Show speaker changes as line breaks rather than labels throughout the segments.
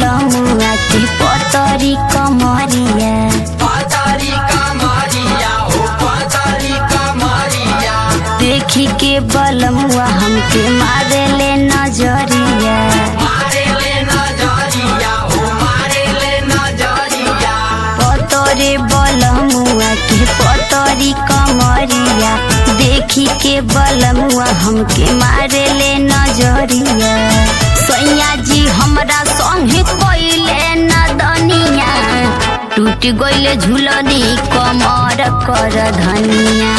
बलमुआ की पतरी कमरिया देखी के बलमुआ हमके मारे ले नजरिया पतरे बलमुआ की पतरी कमरिया देखी के बलमुआ हमके मारे ले नजरिया सैया जी हमरा संगे कोइले नदनिया टूट गइले झुलनी कमर कर धनिया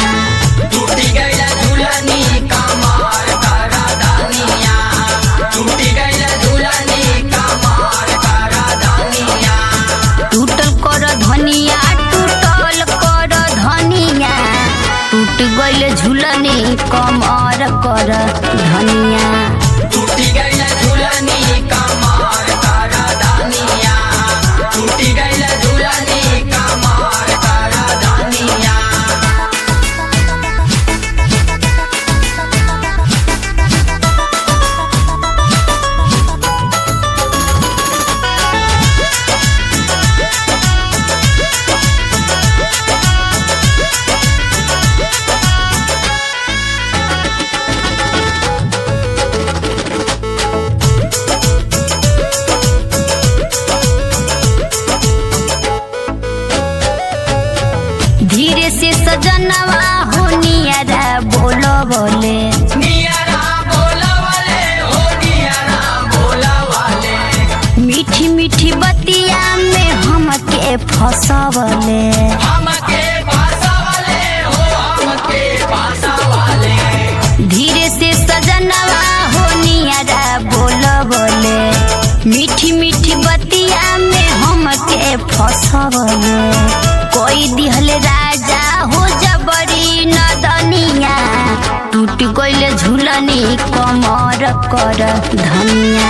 टूटी गइले झुलनी कमर कर धनिया टूटी गइले झुलनी कमर कर धनिया
टूटल कर धनिया टूटल कर धनिया टूट गइले झुलनी कमर कर धनिया
टूटी गइले झुलनी कमर कर धनिया टूटी गइले झुलनी कमर कर धनिया
धीरे से सजनवा हो नियरा बोलो बोले
नियरा बोला वाले हो नियरा बोला वाले
मीठी मीठी बतिया में हमके फसवले
हमके पासा वाले हो हमके पासा वाले
धीरे से सजनवा हो नियरा बोलो बोले मीठी मीठी बतिया में हमके फसवले कोई दिहल राजा हो जबरी नदनिया टूट गइले झुलनी कमर कर धनिया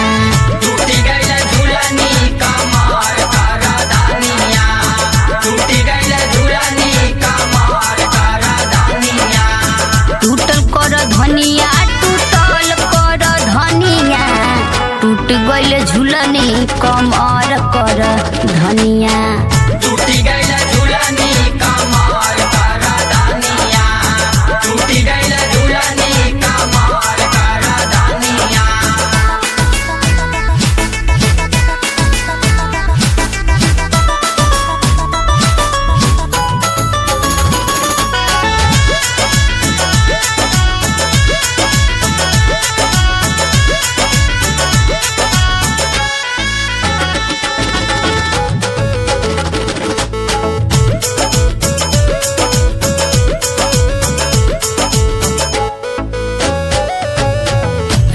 टूटी गइले झुलनी कमर कर धनिया टूटी गइले झुलनी कमर कर धनिया
टूटल कर धनिया टूटल कर धनिया टूट गइले झुलनी कमर कर धनिया
टूटी गइले झुलनी कमर कर धनिया टूटी गइले झुलनी कमर कर धनिया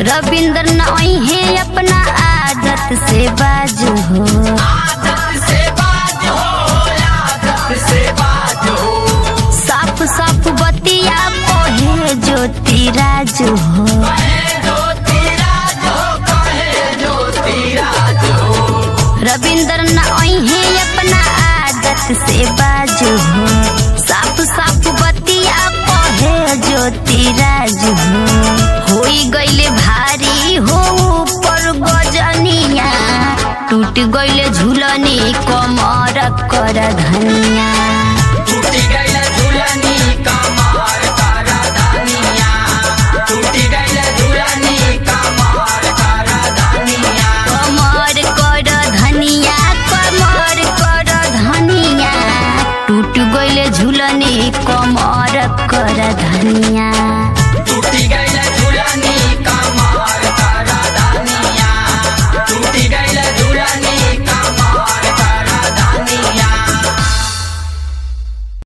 रविंद्र नई है अपना आदत से बाजू हो
आदत से बाज हो आदत से बाज हो
साफ साफ बतिया कहे ज्योति राजू हो
कहे ज्योति राज हो कहे ज्योति राज हो
रविंद्र नई है अपना आदत से बाजू हो साफ साफ बतिया कहे ज्योति राजू हो होई गइले भारी हो ऊपर गजनिया टूट गइले झुलनी कमर कर धनिया
टूटी गइले झुलनी कमर कर धनिया टूटी गइले झुलनी कमर कर धनिया
कमर कर धनिया कमर कर धनिया टूट गइले झुलनी कमर कर धनिया